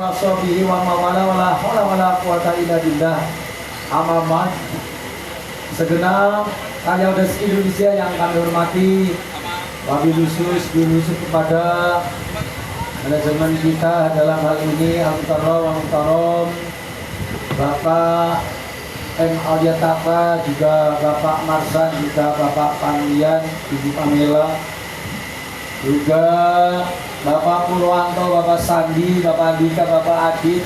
Wasobihi wa mawala wala hawla wala quwata illa billah. Amamat segenap karya Des Indonesia yang kami hormati, wabil khusus kepada manajemen kita dalam hal ini Al-Mukarram Bapak M. Alyataka, juga Bapak Marsan, juga Bapak Pandian, Ibu Pamela, juga Bapak Purwanto, Bapak Sandi, Bapak Andika, Bapak Adit,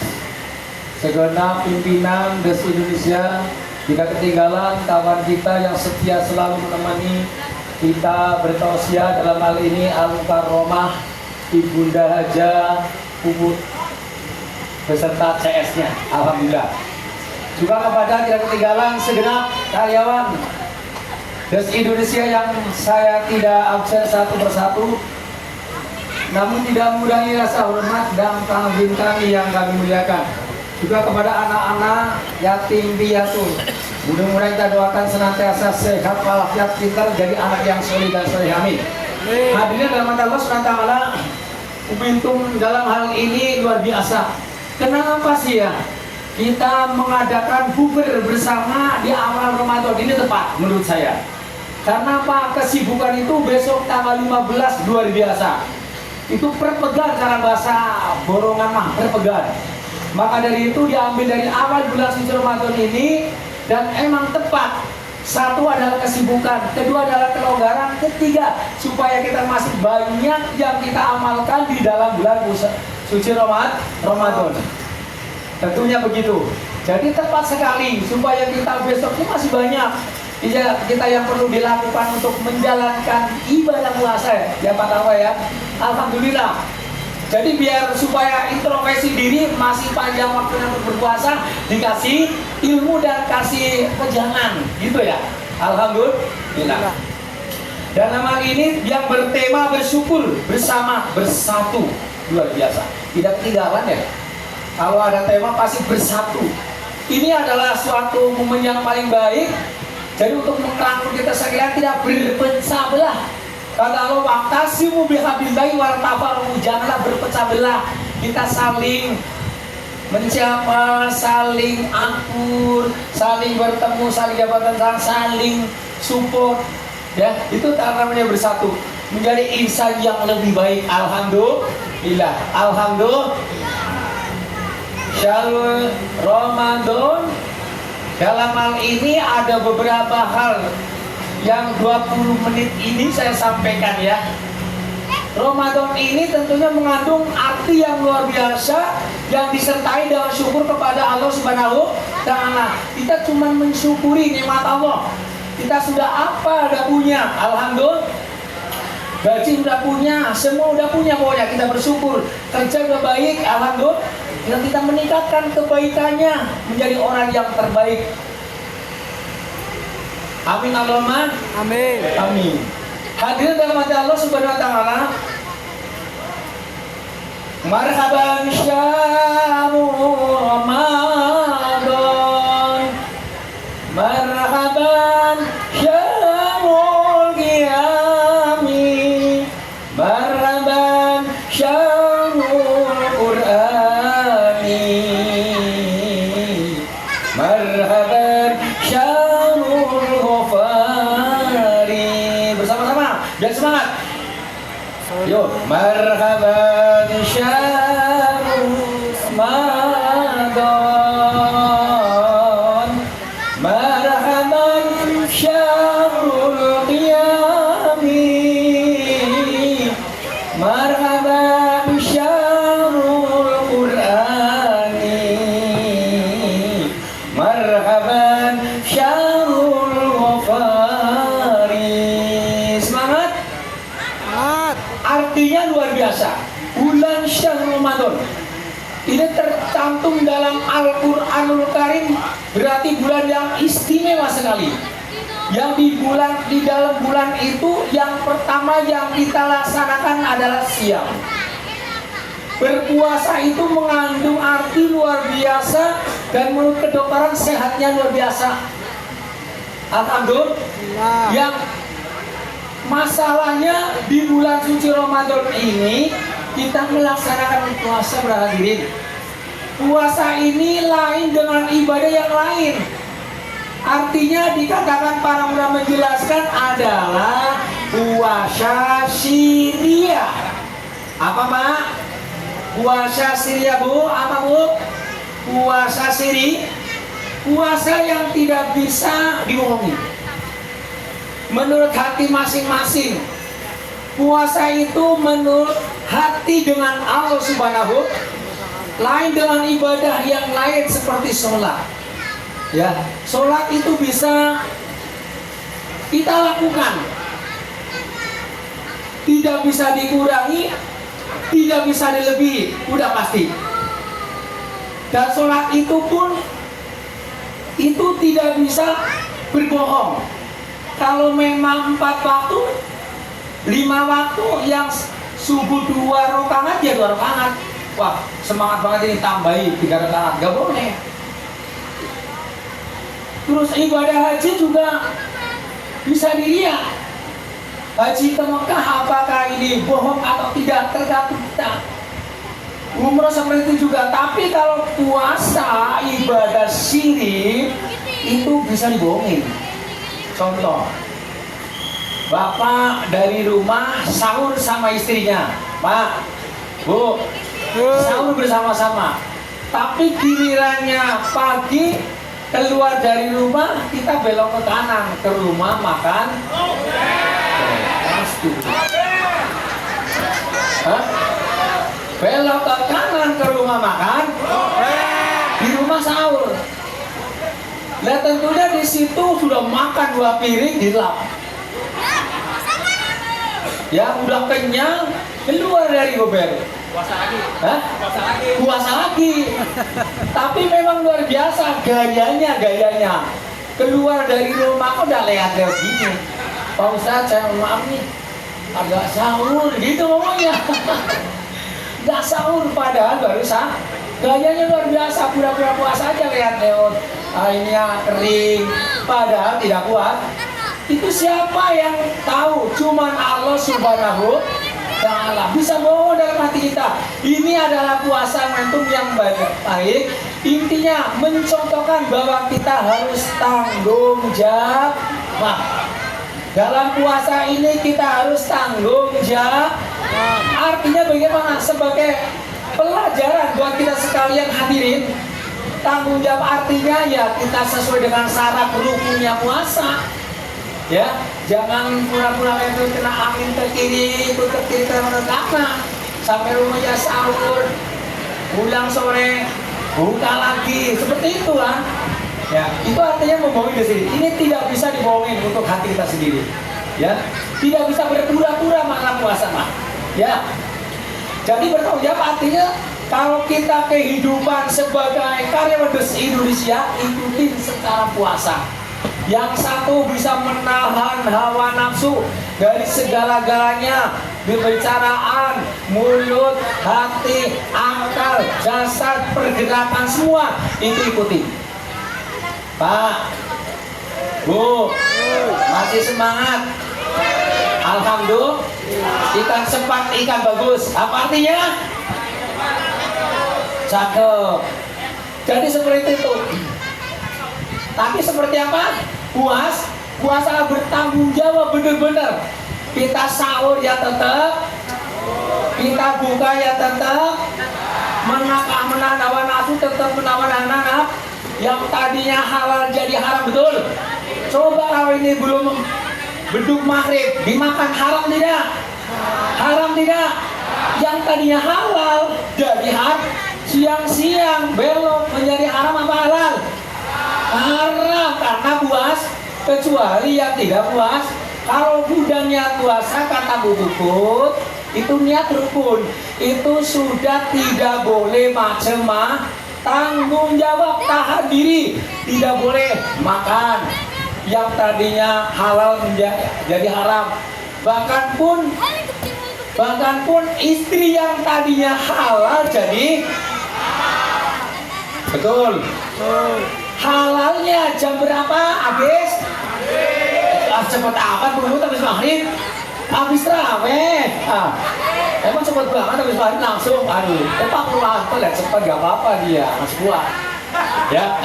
segenap pimpinan Des Indonesia. Jika ketinggalan kawan kita yang setia selalu menemani kita bertausiah dalam hal ini Al-Mukarramah Ibunda Haja Puput beserta CS-nya, alhamdulillah. Juga kepada tidak ketinggalan segenap karyawan Des Indonesia yang saya tidak absen satu persatu, namun tidak mengurangi rasa hormat dan tanggung kami yang kami muliakan. Juga kepada anak-anak yatim piatu, mudah-mudahan kita doakan senantiasa sehat walafiat, pintar, jadi anak yang soleh dan soleh, amin. Hadirin dalam Allah SWT, momentum dalam hal ini luar biasa. Kenapa sih ya kita mengadakan bukber bersama di awal Ramadan ini? Tepat menurut saya. Karena apa? Kesibukan itu besok tanggal 15 luar biasa. Itu perpegan, cara bahasa borongan mah perpegan. Maka dari itu diambil dari awal bulan suci Ramadan ini, dan emang tepat. Satu adalah kesibukan, kedua adalah kelonggaran, ketiga supaya kita masih banyak yang kita amalkan di dalam bulan suci Ramadan. Tentunya begitu. Jadi tepat sekali supaya kita besoknya masih banyak kita yang perlu dilakukan untuk menjalankan ibadah puasa ya Pak Tawa ya. Alhamdulillah. Jadi biar supaya introspeksi diri masih panjang waktunya untuk berpuasa, dikasih ilmu dan kasih pejangan gitu ya. Alhamdulillah. Dan nama ini yang bertema bersyukur bersama bersatu, luar biasa. Tidak ketinggalan ya. Kalau ada tema pasti bersatu. Ini adalah suatu momen yang paling baik. Jadi untuk merangkul kita sekalian tidak berpecah belah. Kata Allah, waqtasimu bihablillahi wala tafarraqu, janganlah berpecah belah. Kita saling menyapa, saling akur, saling bertemu, saling jabatan tangan, saling support. Ya, itu namanya bersatu. Menjadi insan yang lebih baik. Alhamdulillah. Alhamdulillah. Syahrul Ramadan. Dalam hal ini ada beberapa hal yang 20 menit ini saya sampaikan ya. Ramadan ini tentunya mengandung arti yang luar biasa yang disertai dengan syukur kepada Allah Subhanahu Ta'ala. Kita cuma mensyukuri nikmat Allah. Kita sudah apa udah punya, alhamdulillah. Gaji udah punya, semua udah punya, pokoknya kita bersyukur. Kerja udah baik, alhamdulillah. Dan kita meningkatkan kebaikannya menjadi orang yang terbaik. Amin Allahumma amin. Amin. Hadirin dalam hati Allah Subhanahu wa taala. Marhaban syahrul Ramadan. Marhaban syahrul qiyami. Marhaban syahrul Qur'ani. Marhaban syahrul ghafari. Bersama-sama, biar semangat. Yo, marhaban syahrul Ramadan. Marhaban syahrul qiyami. Marhaban syahrul Qur'ani. Marhaban syahrul ghafari. Semangat. Artinya luar biasa. Bulan Syahrul Ramadan ini tercantum dalam Al-Quranul Karim, berarti bulan yang istimewa sekali. Yang di dalam bulan itu yang pertama yang kita laksanakan adalah siam. Berpuasa itu mengandung arti luar biasa dan menurut kedokteran sehatnya luar biasa. Alhamdulillah. Yang masalahnya di bulan suci Ramadan ini kita melaksanakan puasa berhadirin. puasa ini lain dengan ibadah yang lain. Artinya dikatakan para ulama menjelaskan adalah puasa Syria. Apa Pak? Puasa Syria Bu? Apa Bu? Puasa Syria. Puasa yang tidak bisa dibohongi. Menurut hati masing-masing. Puasa itu menurut hati dengan Allah Subhanahu, lain dengan ibadah yang lain seperti sholat. Ya, sholat itu bisa kita lakukan, tidak bisa dikurangi, tidak bisa dilebihi, udah pasti. Dan sholat itu pun itu tidak bisa berbohong. Kalau memang 4 waktu, 5 waktu, yang subuh 2 rakaat ya 2 rakaat. Wah, semangat banget ini, tambahi 3 rakaat, gak boleh. Terus ibadah haji juga bisa dilihat. Haji ke Mekah apakah ini bohong atau tidak, tergantung kita. Umroh seperti itu juga. Tapi kalau puasa ibadah syirik itu bisa dibohongin. Contoh, bapak dari rumah sahur sama istrinya, Pak, Bu, sahur bersama-sama. Tapi gilirannya pagi keluar dari rumah, kita belok ke kanan, ke rumah makan. Pasti. Belok ke kanan ke rumah makan, di rumah sahur. Nah tentunya di situ sudah makan 2 piring dilap. Ya udah kenyang, keluar dari gober. Puasa lagi. Hah? Puasa lagi. Tapi memang luar biasa gayanya. Keluar dari rumah udah lihat-lihat gini. Pak Ustadz, saya maaf nih, agak sahur gitu ngomongnya. Gak sahur padahal baru sah. Gayanya luar biasa, pura-pura puasa aja lihat lewat. Ini kering, padahal tidak kuat. Itu siapa yang tahu? Cuman Allah Subhanahu Ta'ala. Bisa bohong dalam hati kita. Ini adalah puasa momentum yang baik. Intinya mencontohkan bahwa kita harus tanggung jawab. Nah, dalam puasa ini kita harus tanggung jawab. Artinya bagaimana? Sebagai pelajaran buat kita sekalian hadirin. Tanggung jawab artinya ya kita sesuai dengan syarat rukunnya puasa. Ya, jangan pura-pura itu kena angin ke kiri, ikut ke kiri ke kanan, sampai rumahnya sahur, pulang sore, buka lagi, seperti itu kan? Ya, itu artinya membohongi di sini. Ini tidak bisa dibohongin untuk hati kita sendiri. Ya, tidak bisa berpura-pura makna puasa, mah. Ya, jadi bertanggung jawab artinya kalau kita kehidupan sebagai karyawan Besi Indonesia ikutin secara puasa. Yang satu bisa menahan hawa nafsu dari segala-galanya, pembicaraan, mulut, hati, akal, jasad, pergerakan semua itu ikuti. Pak, Bu, masih semangat? Alhamdulillah. Ikan sempat, ikan bagus. Apa artinya? Cakep. Jadi seperti itu. Tapi seperti apa? Puasa bertanggung jawab benar-benar. Kita sahur ya tetap, kita buka ya tetap, menahan hawa nafsu tetap menahan nafsu. Yang tadinya halal jadi haram, betul. Coba kalau ini belum beduk maghrib dimakan, haram tidak? Haram tidak? Yang tadinya halal jadi haram, siang-siang belok menjadi haram apa halal? Haram karena puas, kecuali yang tidak puas. Kalau udah niat puasa kata Bu Puput, itu niat rukun, itu sudah tidak boleh macam-macam. Tanggung jawab, tahan diri, tidak boleh makan yang tadinya halal menjadi haram. Bahkan pun istri yang tadinya halal jadi betul. Halalnya jam berapa habis? Cepat amat, belum habis maghrib. habis terawih. Emang cepet banget habis maghrib langsung. Aduh, Pak pulang lihat cepet gak apa-apa dia masih kuat. Ya.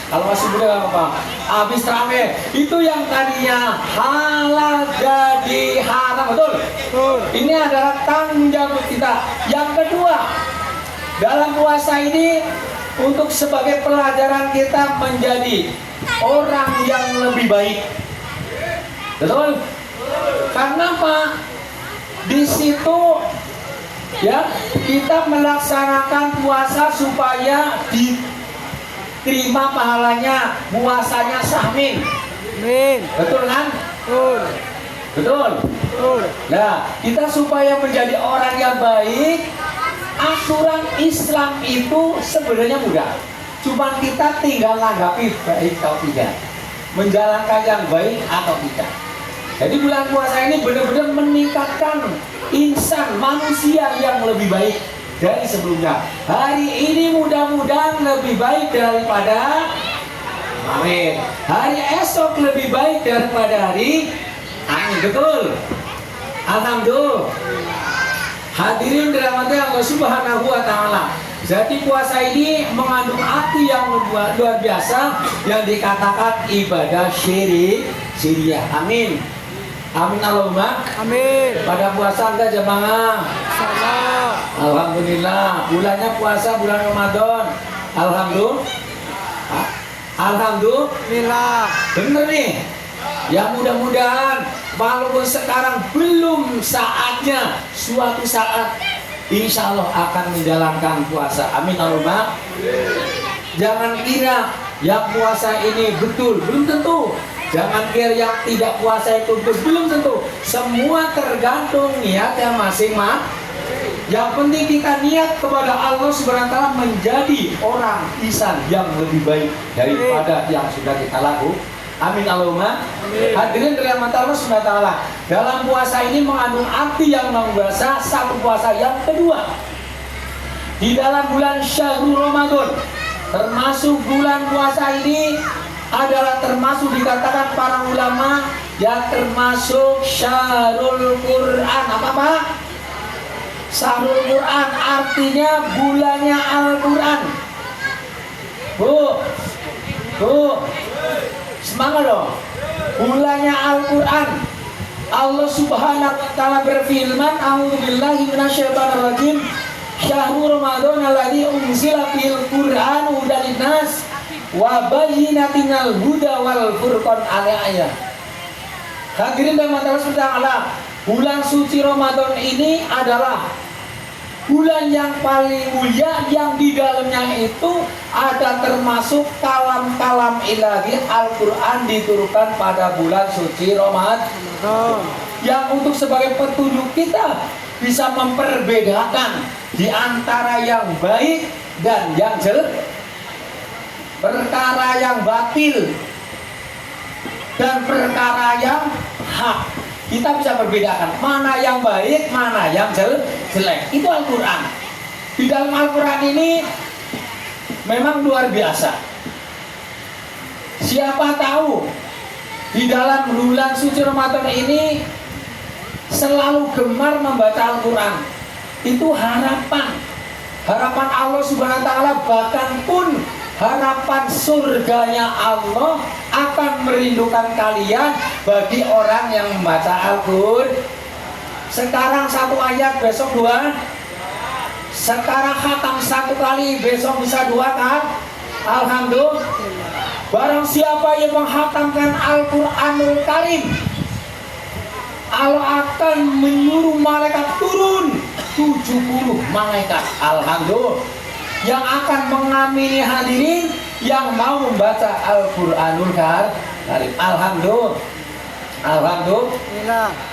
Kalau masih muda gak apa-apa. Habis terawih itu yang tadinya halal jadi haram, betul? Ini adalah tanggung jawab kita. Yang kedua, dalam puasa ini untuk sebagai pelajaran kita menjadi orang yang lebih baik. Betul? Karena apa? Di situ ya kita melaksanakan puasa supaya diterima pahalanya, puasanya sahmin. Amin. Betul kan? Betul. Betul. Betul. Nah, kita supaya menjadi orang yang baik, aturan Islam itu sebenarnya mudah. Cuma kita tinggal langgapi baik atau tidak, menjalankan yang baik atau tidak. Jadi bulan puasa ini benar-benar meningkatkan insan manusia yang lebih baik dari sebelumnya. Hari ini mudah-mudahan lebih baik daripada kemarin. Hari esok lebih baik daripada hari ini. Betul. Alhamdulillah. Hadirin dirahmati Allah Subhanahu wa taala. Jadi puasa ini mengandung arti yang luar biasa yang dikatakan ibadah syiriah. Amin. Amin Allahumma. Amin. Pada puasa enggak jemaah? Insyaallah. Alhamdulillah. Bulannya puasa bulan Ramadan. Alhamdulillah. Alhamdulillah. Bener nih. Ya mudah-mudahan walaupun sekarang belum saatnya, suatu saat insya Allah akan menjalankan puasa. Amin Allahumma. Jangan kira yang puasa ini betul, belum tentu. Jangan kira yang tidak puasa itu betul, belum tentu. Semua tergantung niatnya masing-masing. Yang penting kita niat kepada Allah Subhanahu wa taala menjadi orang ihsan yang lebih baik daripada yang sudah kita lakukan. Amin Allahumma. Hadirin dirahmati Allah Subhanahu wa taala. Dalam puasa ini mengandung arti yang luar biasa. Satu puasa, yang kedua, di dalam bulan Syahrul Ramadan, termasuk bulan puasa ini adalah termasuk dikatakan para ulama yang termasuk Syahrul Quran. Apa Pak? Syahrul Quran artinya bulannya Al-Quran. Bu, semangat dong. Bulannya Al-Quran. Allah Subhanahu wa taala berfirman, a'udzubillahi minasyaitonir rajim. Syahrul Ramadan alladzi unzila fil Qur'an hudan linnas wa bayyinatin al-huda wal furqan ayat. Hadirin dan Allah Subhanahu, bulan suci Ramadan ini adalah bulan yang paling mulia yang di dalamnya itu ada termasuk kalam-kalam ilahi. Al-Quran diturunkan pada bulan suci Ramadan yang untuk sebagai petunjuk kita bisa memperbedakan di antara yang baik dan yang jelek, perkara yang batil dan perkara yang hak. Kita bisa membedakan mana yang baik, mana yang jelek. Itu Al-Quran. Di dalam Al-Quran ini memang luar biasa. Siapa tahu di dalam bulan suci Ramadan ini selalu gemar membaca Al-Quran. Itu harapan Allah Subhanahu wa taala, bahkan pun harapan surganya Allah akan merindukan kalian bagi orang yang membaca Al-Quran. Sekarang satu ayat, besok dua. Sekarang khatam satu kali, besok bisa dua kan? Alhamdulillah. Barang siapa yang menghatamkan Al-Quranul Karim, Allah akan menyuruh malaikat turun 70 malaikat. Alhamdulillah. Yang akan mengamini hadirin yang mau membaca Al-Quranul Karim. Alhamdulillah.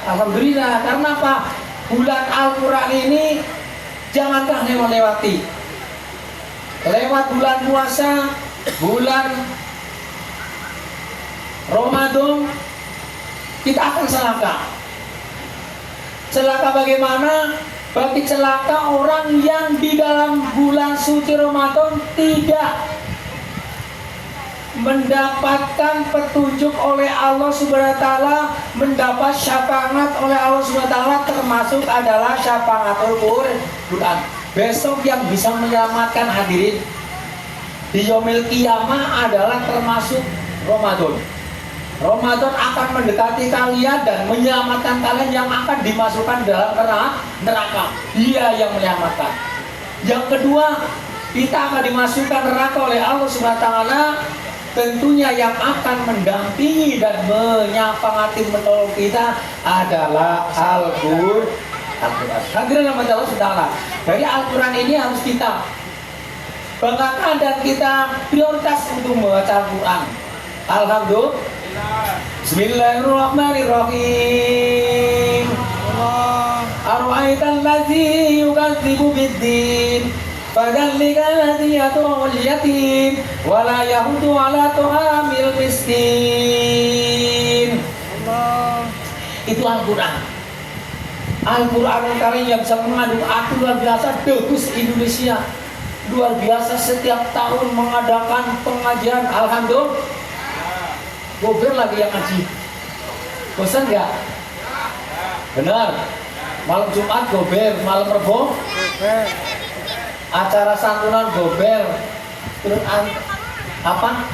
Alhamdulillah. Karena apa? Bulan Al-Quran ini janganlah lewati. Lewat bulan puasa, bulan Ramadan, kita akan celaka. Celaka bagaimana? Bagi celaka orang yang di dalam bulan suci Ramadan tidak mendapatkan petunjuk oleh Allah Subhanahu wa taala, mendapat syafaat oleh Allah Subhanahu wa taala, termasuk adalah syafaatul Quran. Besok yang bisa menyelamatkan hadirin di yaumil qiyamah adalah termasuk Ramadan. Ramadan akan mendekati kalian dan menyelamatkan kalian yang akan dimasukkan dalam neraka. Dia yang menyelamatkan. Yang kedua, kita akan dimasukkan neraka oleh Allah Subhanahu wa taala. Tentunya yang akan mendampingi dan menyafati menolong kita adalah Al-Quran. Hadirin rahmat Allah Subhanahu. Dari Al-Quran ini harus kita banggakan dan kita prioritas untuk membaca Al-Quran. Alhamdulillah. Bismillahirrahmanirrahim. Ara'aital ladzi yukadzibu biddin fadzalika alladzi yad'ul yatim wa la yahudu 'ala ta'amil miskin. Itu Al-Quran. Al-Quranul Karim yang bisa mengandung arti luar biasa. Debus Indonesia luar biasa setiap tahun mengadakan pengajian. Alhamdulillah. Gober lagi yang ngaji. Bosan nggak? Benar. Malam Jumat gober, malam Rebo acara santunan gober. Terus apa?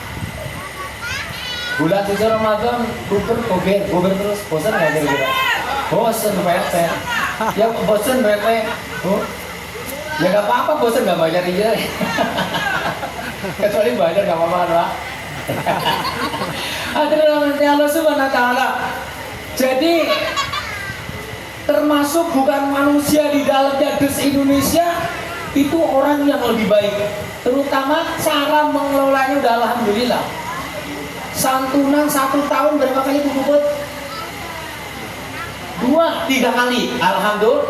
Bulan suci Ramadan gober terus. Bosan nggak kira-kira? Bosan bete. Ya bosan bete. Ya nggak apa-apa, bosan nggak bayar aja. Kecuali bayar nggak apa-apa, Pak. Hadirin Allah Subhanahu wa taala. Jadi termasuk bukan manusia di dalamnya des Indonesia itu orang yang lebih baik. Terutama cara mengelolanya udah alhamdulillah. Santunan 1 tahun berapa kali dibubut? 2-3 kali. Alhamdulillah.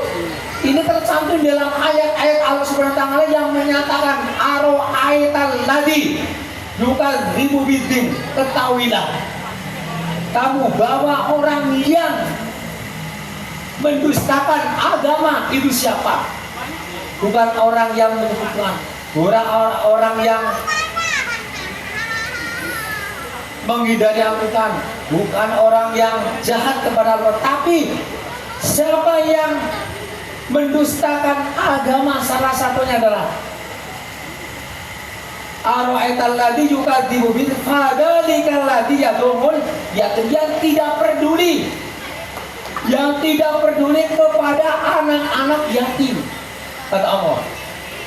Ini tercantum dalam ayat-ayat Allah Subhanahu wa taala yang menyatakan ara'aital ladzi yukadzibu biddin, ketahuilah kamu bahwa orang yang mendustakan agama itu siapa? Bukan orang yang menyebutkan, orang yang menghindari Al-Quran, bukan orang yang jahat kepada Allah, tapi siapa yang mendustakan agama, salah satunya adalah ara'aital ladzi yukadzibu biddin fadzalikal ladzi yad'ul yatim, yang tidak peduli kepada anak-anak yatim. Kata Allah,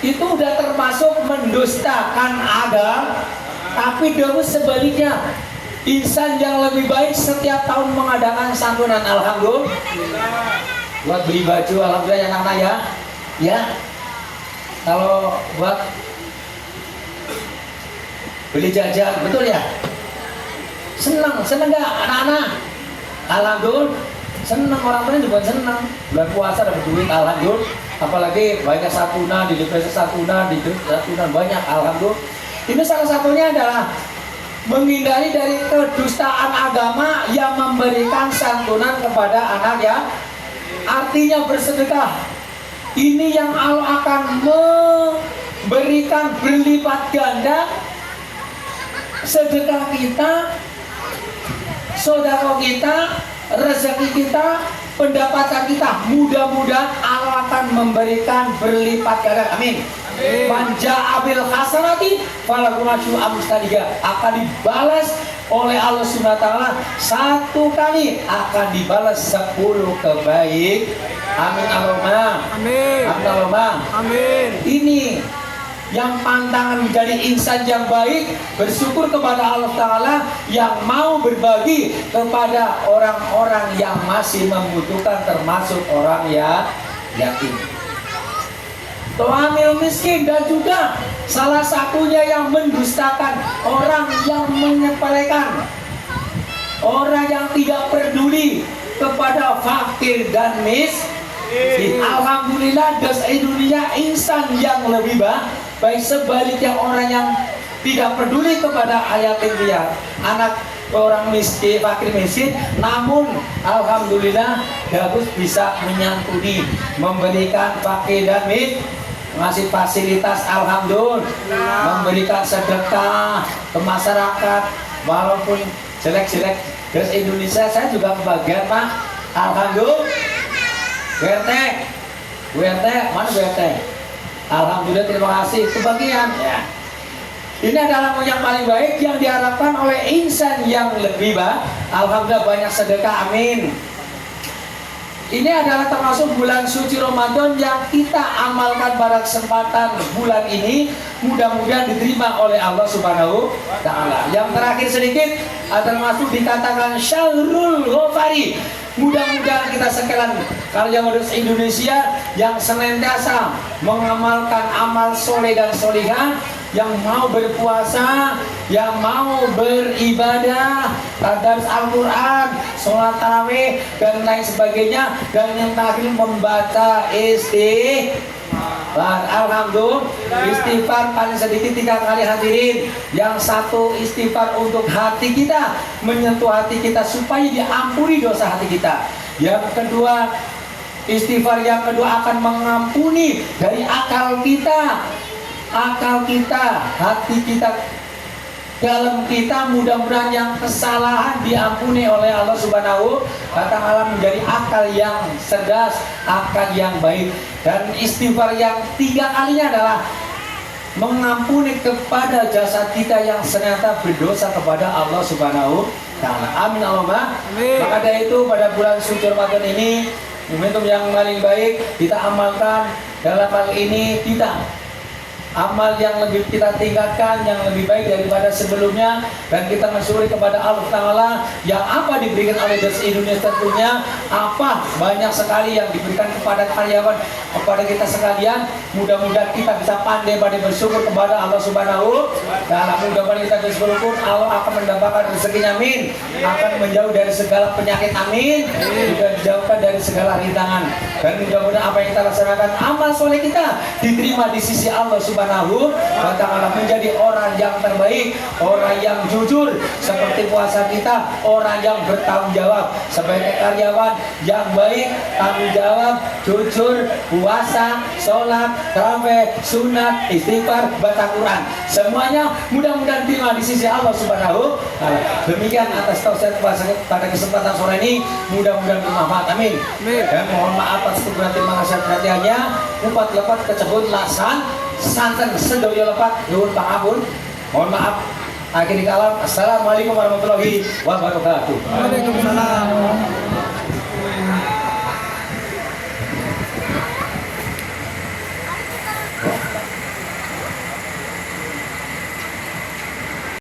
itu udah termasuk mendustakan agama. Tapi dahulu sebaliknya, insan yang lebih baik setiap tahun mengadakan santunan. Alhamdulillah. Buat beli baju, alhamdulillah ya anak-anak ya. Ya. Kalau buat beli jajan, betul ya? Senang nggak anak-anak? Alhamdulillah, senang, orang lain juga senang. Bulan puasa dapat duit, alhamdulillah. Apalagi banyak santunan, di desa santunan, di santunan banyak, alhamdulillah. Ini salah satunya adalah menghindari dari kedustaan agama yang memberikan santunan kepada anak ya. Artinya bersedekah. Ini yang Allah akan memberikan berlipat ganda sedekah kita, sedekah kita, rezeki kita, pendapatan kita. Mudah-mudahan Allah akan memberikan berlipat ganda. Amin. Manja abil hasanati falahu asyru amsalihha, akan dibalas oleh Allah Subhanahu wa taala 1 kali, akan dibalas 10 kebaik. Amin Allahumma. Amin. Amin Allahumma. Amin. Ini yang pantangan menjadi insan yang baik, bersyukur kepada Allah Ta'ala yang mau berbagi kepada orang-orang yang masih membutuhkan, termasuk orang yang yatim, ta'amil miskin, dan juga salah satunya yang mendustakan, orang yang menyepelekan, orang yang tidak peduli kepada fakir dan miskin. Alhamdulillah, das Indonesia insan yang lebih baik. Sebaliknya orang yang tidak peduli kepada yatim piatu, anak orang miskin, fakir miskin, namun alhamdulillah bagus bisa menyantuni, memberikan fakir dan ngasih fasilitas, alhamdulillah, memberikan sedekah ke masyarakat walaupun jelek-jelek. Terus Indonesia saya juga kebagian Pak, alhamdulillah. WRT, mana WRT? Alhamdulillah, terima kasih, kebagian ya. Ini adalah yang paling baik yang diharapkan oleh insan yang lebih baik. Alhamdulillah banyak sedekah, amin. Ini adalah termasuk bulan suci Ramadan yang kita amalkan pada kesempatan bulan ini. Mudah-mudahan diterima oleh Allah Subhanahu wa Ta'ala. Yang terakhir sedikit, termasuk dikatakan Syahrul Ghafari. Mudah-mudahan kita sekalian karya modus Indonesia yang senantiasa mengamalkan amal soleh dan solihah, yang mau berpuasa, yang mau beribadah, tadarus Al-Quran, sholat tarawih, dan lain sebagainya, dan yang terakhir membaca istighfar. Alhamdulillah, istighfar paling sedikit 3 kali hadirin. Yang satu istighfar untuk hati kita, menyentuh hati kita supaya diampuni dosa hati kita. Yang kedua, istighfar yang kedua akan mengampuni dari akal kita, hati kita, dalam kita, mudah-mudahan yang kesalahan diampuni oleh Allah Subhanahu wa Ta'ala menjadi akal yang cerdas, akal yang baik. Dan istighfar yang 3 kalinya adalah mengampuni kepada jasad kita yang ternyata berdosa kepada Allah Subhanahu wa Ta'ala. Amin Allahumma. Maka dari itu pada bulan suci Ramadan ini, momentum yang paling baik kita amalkan dalam hal ini, kita amal yang lebih kita tingkatkan, yang lebih baik daripada sebelumnya, dan kita mensyukuri kepada Allah Ta'ala yang apa diberikan oleh Des Indonesia tentunya, apa banyak sekali yang diberikan kepada karyawan, kepada kita sekalian. Mudah-mudahan kita bisa pandai bersyukur kepada Allah Subhanahu wa Ta'ala. Mudah-mudahan kita bisa bersyukur, Allah akan mendapatkan rezekinya, amin. Akan menjauh dari segala penyakit, amin. Juga dijauhkan dari segala rintangan. Dan mudah-mudahan apa yang kita laksanakan, amal soleh kita diterima di sisi Allah Subhanahu wa Ta'ala, menjadi orang yang terbaik, orang yang jujur seperti puasa kita, orang yang bertanggung jawab sebagai karyawan yang baik, tanggung jawab, jujur, puasa, sholat, tarawih, sunat, istighfar, baca Quran, semuanya mudah-mudahan diterima di sisi Allah Subhanahu wa Ta'ala. Demikian atas tausiah pada kesempatan sore ini, mudah-mudahan bermanfaat, amin. Dan mohon maaf atas kekurangan, terima kasih perhatiannya. Upat lepat kecebut lasan santan sedoyo lepat nuhun pangampun, mohon maaf. Akhir kalam, assalamualaikum warahmatullahi wabarakatuh. Waalaikumsalam.